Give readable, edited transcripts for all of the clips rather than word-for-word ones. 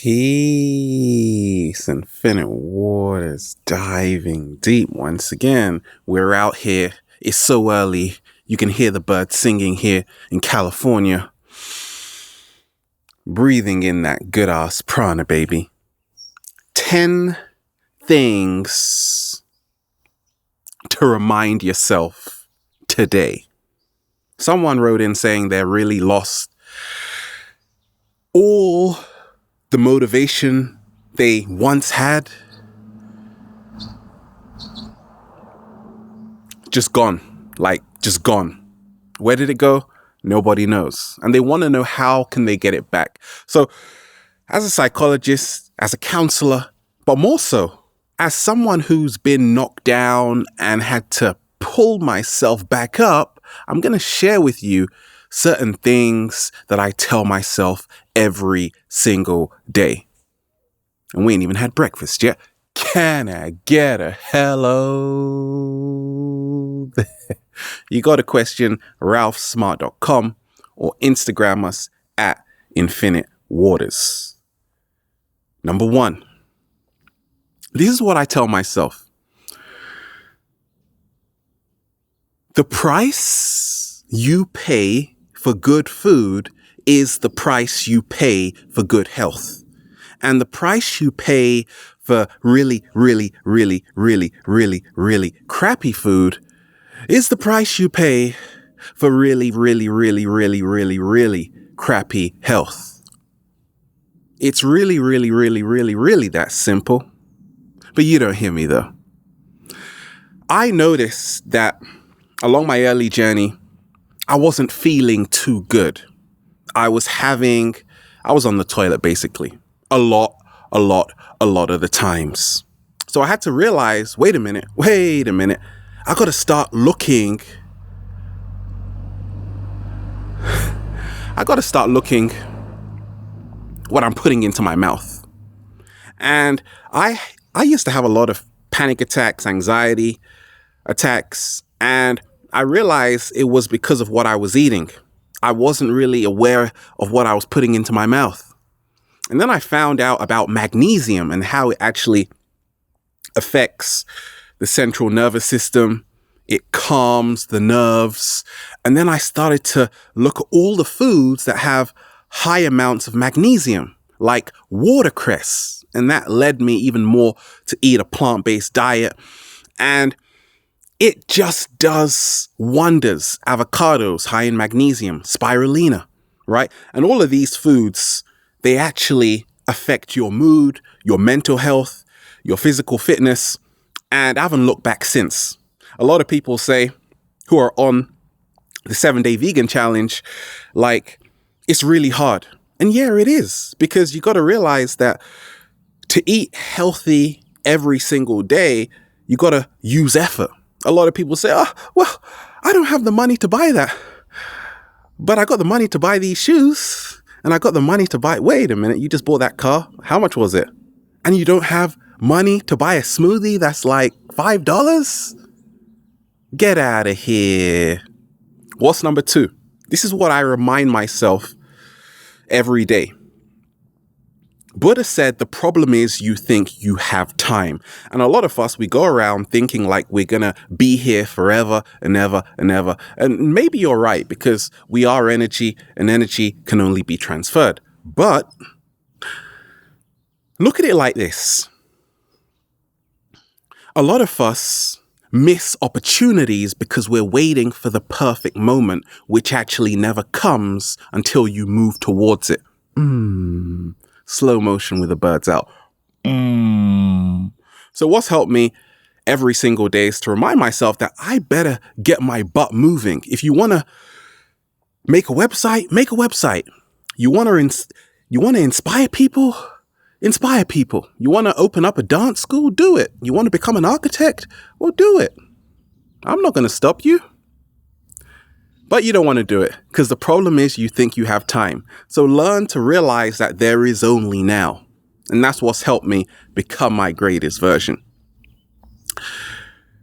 Peace, Infinite Waters, diving deep once again. We're out here. It's so early. You can hear the birds singing here in California. Breathing in that good ass prana, baby. 10 things to remind yourself today. Someone wrote in saying they're really lost all the motivation they once had, just gone. Just gone. Where did it go? Nobody knows. And they want to know how can they get it back. So as a psychologist, as a counselor, but more so as someone who's been knocked down and had to pull myself back up, I'm going to share with you certain things that I tell myself every single day. And we ain't even had breakfast yet. Can I get a hello? You got a question, ralphsmart.com or Instagram us at Infinite Waters. Number 1. This is what I tell myself. The price you pay for good food is the price you pay for good health. And the price you pay for really, really, really, really, really, really crappy food is the price you pay for really, really, really, really, really, really crappy health. It's really, really, really, really, really that simple. But you don't hear me though. I noticed that along my early journey, I wasn't feeling too good. I was on the toilet basically a lot of the times. So I had to realize, wait a minute. I got to start looking what I'm putting into my mouth. And I used to have a lot of panic attacks, anxiety attacks, and I realized it was because of what I was eating. I wasn't really aware of what I was putting into my mouth. And then I found out about magnesium and how it actually affects the central nervous system. It calms the nerves. And then I started to look at all the foods that have high amounts of magnesium, like watercress. And that led me even more to eat a plant-based diet. And it just does wonders. Avocados, high in magnesium, spirulina, right? And all of these foods, they actually affect your mood, your mental health, your physical fitness. And I haven't looked back since. A lot of people say, who are on the 7-day vegan challenge, like, it's really hard. And yeah, it is, because you got to realize that to eat healthy every single day, you got to use effort. A lot of people say, oh, well, I don't have the money to buy that, but I got the money to buy these shoes, and I got the money to buy, wait a minute, you just bought that car. How much was it? And you don't have money to buy a smoothie that's like $5? Get out of here. What's number 2? This is what I remind myself every day. Buddha said the problem is you think you have time. And a lot of us, we go around thinking like we're going to be here forever and ever and ever. And maybe you're right, because we are energy and energy can only be transferred. But look at it like this. A lot of us miss opportunities because we're waiting for the perfect moment, which actually never comes until you move towards it. Slow motion with the birds out. So what's helped me every single day is to remind myself that I better get my butt moving. If you want to make a website, make a website. You want to inspire people? Inspire people. You want to open up a dance school? Do it. You want to become an architect? Well, do it. I'm not going to stop you. But you don't want to do it because the problem is you think you have time. So learn to realize that there is only now. And that's what's helped me become my greatest version.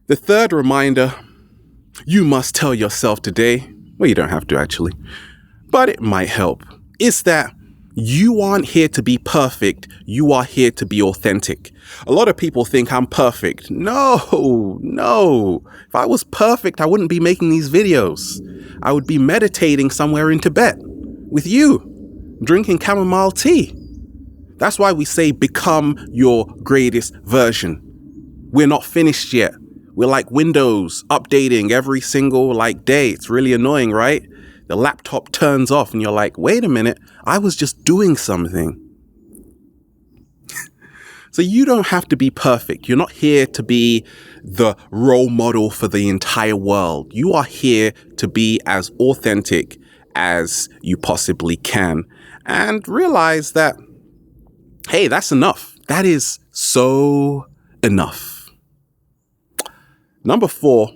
The third reminder you must tell yourself today, well, you don't have to actually, but it might help, is that You aren't here to be perfect. You are here to be authentic. A lot of people think I'm perfect. No. If I was perfect, I wouldn't be making these videos. I would be meditating somewhere in Tibet with you, drinking chamomile tea. That's why we say become your greatest version. We're not finished yet. We're like Windows updating every single day. It's really annoying, right? The laptop turns off and you're like, wait a minute, I was just doing something. So you don't have to be perfect. You're not here to be the role model for the entire world. You are here to be as authentic as you possibly can. And realize that, hey, that's enough. That is so enough. Number 4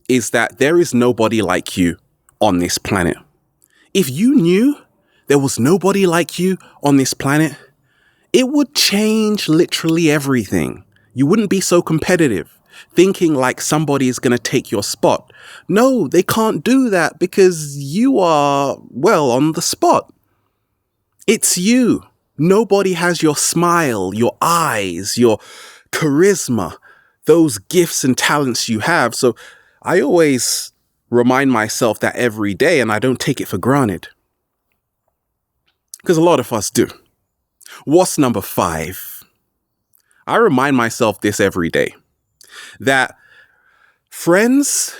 is that there is nobody like you on this planet. If you knew there was nobody like you on this planet, it would change literally everything. You wouldn't be so competitive, thinking like somebody is going to take your spot. No, they can't do that because you are, on the spot. It's you. Nobody has your smile, your eyes, your charisma, those gifts and talents you have. So I always remind myself that every day, and I don't take it for granted. Because a lot of us do. What's number 5? I remind myself this every day, that friends,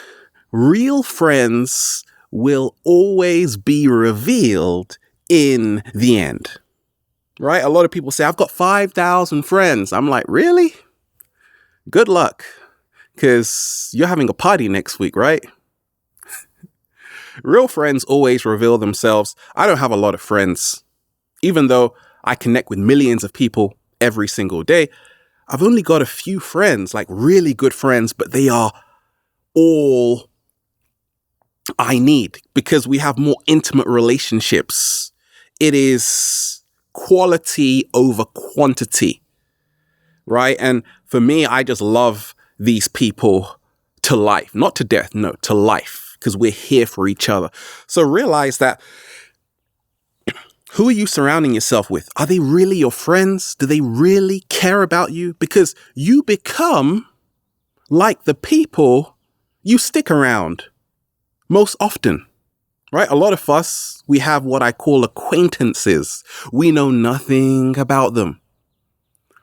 real friends, will always be revealed in the end. Right? A lot of people say, I've got 5,000 friends. I'm like, really? Good luck. Because you're having a party next week, right? Real friends always reveal themselves. I don't have a lot of friends. Even though I connect with millions of people every single day, I've only got a few friends, like really good friends, but they are all I need because we have more intimate relationships. It is quality over quantity, right? And for me, I just love these people to life, not to death, no, to life. Because we're here for each other. So realize that who are you surrounding yourself with? Are they really your friends? Do they really care about you? Because you become like the people you stick around most often, right? A lot of us, we have what I call acquaintances. We know nothing about them.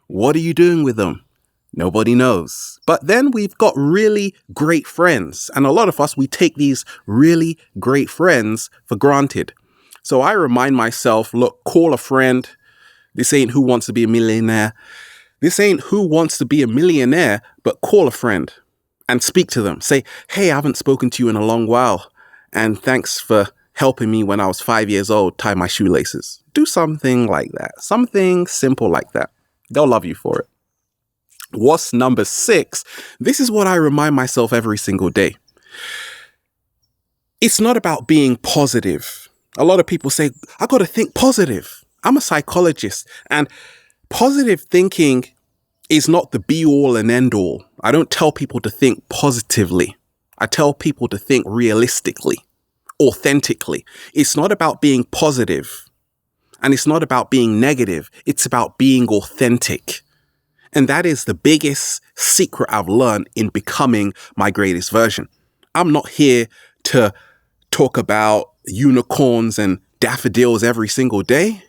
What are you doing with them? Nobody knows. But then we've got really great friends. And a lot of us, we take these really great friends for granted. So I remind myself, look, call a friend. This ain't Who Wants to Be a Millionaire. This ain't Who Wants to Be a Millionaire, but call a friend and speak to them. Say, hey, I haven't spoken to you in a long while. And thanks for helping me when I was 5 years old, tie my shoelaces. Do something like that. Something simple like that. They'll love you for it. What's number 6? This is what I remind myself every single day. It's not about being positive. A lot of people say, I got to think positive. I'm a psychologist, and positive thinking is not the be all and end all. I don't tell people to think positively. I tell people to think realistically, authentically. It's not about being positive, and it's not about being negative. It's about being authentic. And that is the biggest secret I've learned in becoming my greatest version. I'm not here to talk about unicorns and daffodils every single day.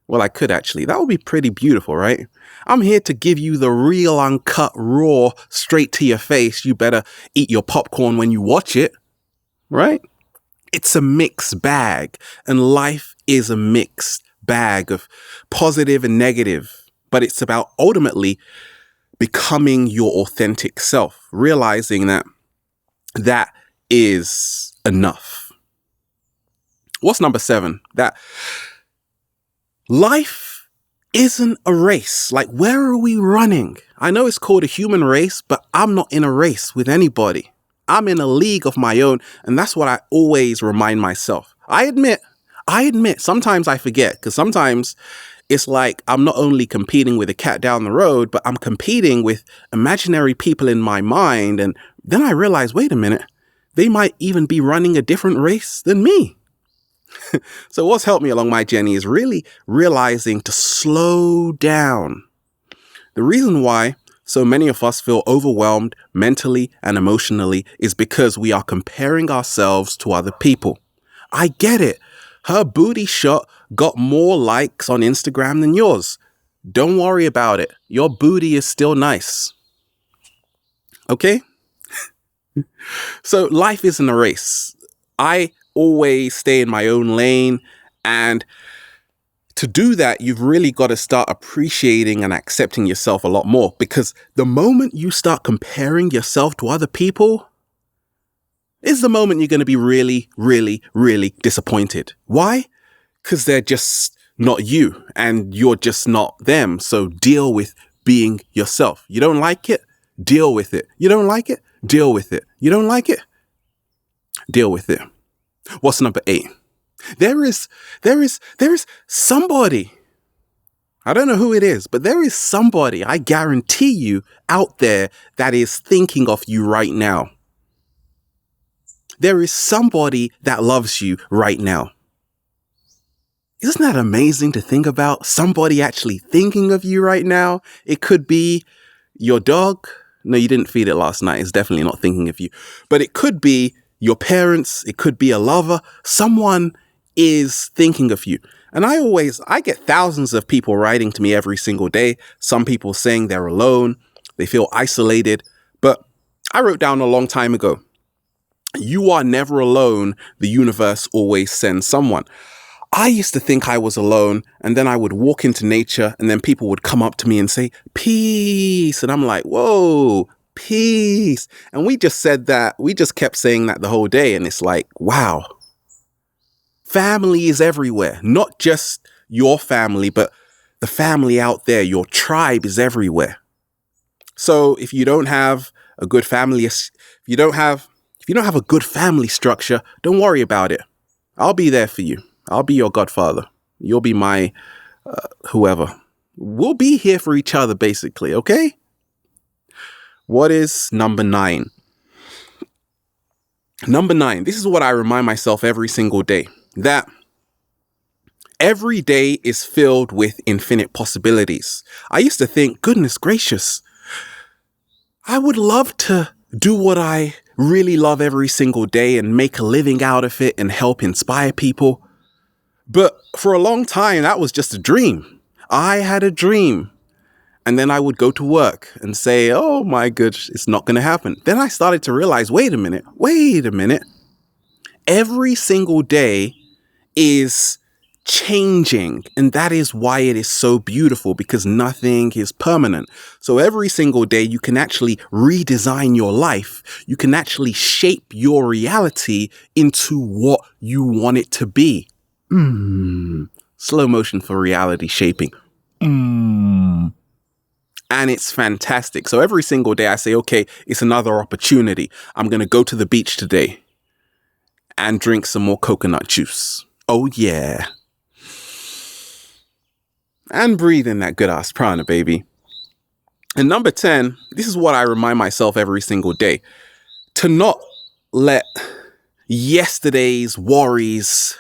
Well, I could actually. That would be pretty beautiful, right? I'm here to give you the real, uncut, raw, straight to your face. You better eat your popcorn when you watch it, right? It's a mixed bag, and life is a mixed bag of positive and negative. But it's about ultimately becoming your authentic self, realizing that that is enough. What's number 7? That life isn't a race. Like, where are we running? I know it's called a human race, but I'm not in a race with anybody. I'm in a league of my own, and that's what I always remind myself. I admit, sometimes I forget, because sometimes it's like I'm not only competing with a cat down the road, but I'm competing with imaginary people in my mind. And then I realize, wait a minute, they might even be running a different race than me. So what's helped me along my journey is really realizing to slow down. The reason why so many of us feel overwhelmed mentally and emotionally is because we are comparing ourselves to other people. I get it. Her booty shot got more likes on Instagram than yours. Don't worry about it. Your booty is still nice. Okay? So life isn't a race. I always stay in my own lane, and to do that, you've really got to start appreciating and accepting yourself a lot more, because the moment you start comparing yourself to other people is the moment you're going to be really, really, really disappointed. Why? Because they're just not you and you're just not them. So deal with being yourself. You don't like it? Deal with it. You don't like it? Deal with it. You don't like it? Deal with it. What's number 8? There is somebody, I don't know who it is, but there is somebody, I guarantee you, out there that is thinking of you right now. There is somebody that loves you right now. Isn't that amazing to think about? Somebody actually thinking of you right now. It could be your dog. No, you didn't feed it last night. It's definitely not thinking of you. But it could be your parents. It could be a lover. Someone is thinking of you. And I get thousands of people writing to me every single day. Some people saying they're alone. They feel isolated. But I wrote down a long time ago, you are never alone. The universe always sends someone. I used to think I was alone, and then I would walk into nature, and then people would come up to me and say, peace. And I'm like, whoa, peace. And we just kept saying that the whole day. And it's like, wow, family is everywhere. Not just your family, but the family out there, your tribe is everywhere. So if you don't have a good family, if you don't have a good family structure, don't worry about it. I'll be there for you. I'll be your godfather. You'll be my whoever. We'll be here for each other, basically, okay? What is number 9? Number 9, this is what I remind myself every single day, that every day is filled with infinite possibilities. I used to think, goodness gracious, I would love to do what I really love every single day and make a living out of it and help inspire people. But for a long time, that was just a dream. I had a dream. And then I would go to work and say, oh my goodness, it's not going to happen. Then I started to realize, wait a minute. Every single day is changing. And that is why it is so beautiful, because nothing is permanent. So every single day you can actually redesign your life. You can actually shape your reality into what you want it to be. Slow motion for reality shaping. And it's fantastic. So every single day I say, okay, it's another opportunity. I'm going to go to the beach today and drink some more coconut juice. Oh yeah. And breathe in that good ass prana, baby. And number 10, this is what I remind myself every single day. To not let yesterday's worries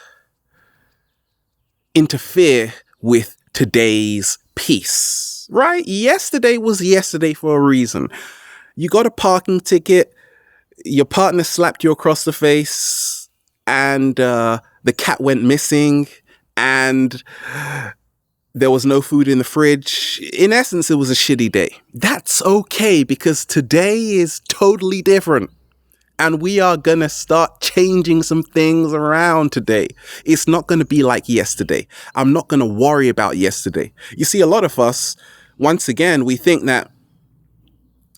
interfere with today's peace, right? Yesterday was yesterday for a reason. You got a parking ticket, your partner slapped you across the face, and the cat went missing, and there was no food in the fridge. In essence, it was a shitty day. That's okay, because today is totally different. And we are going to start changing some things around today. It's not going to be like yesterday. I'm not going to worry about yesterday. You see, a lot of us, once again, we think that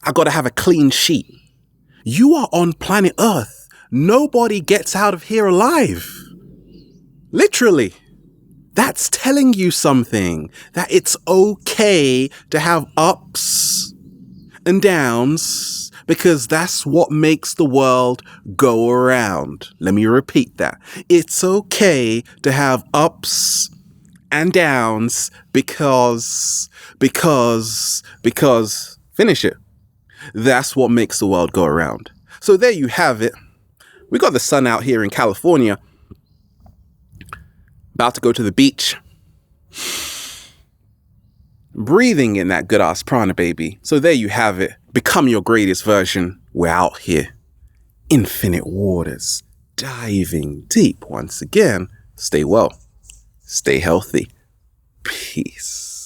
I got to have a clean sheet. You are on planet Earth. Nobody gets out of here alive. Literally. That's telling you something, that it's okay to have ups and downs, because that's what makes the world go around. Let me repeat that. It's okay to have ups and downs because, finish it. That's what makes the world go around. So there you have it. We got the sun out here in California. about to go to the beach. Breathing in that good ass prana, baby. So there you have it. Become your greatest version. We're out here. Infinite waters. Diving deep once again. Stay well. Stay healthy. Peace.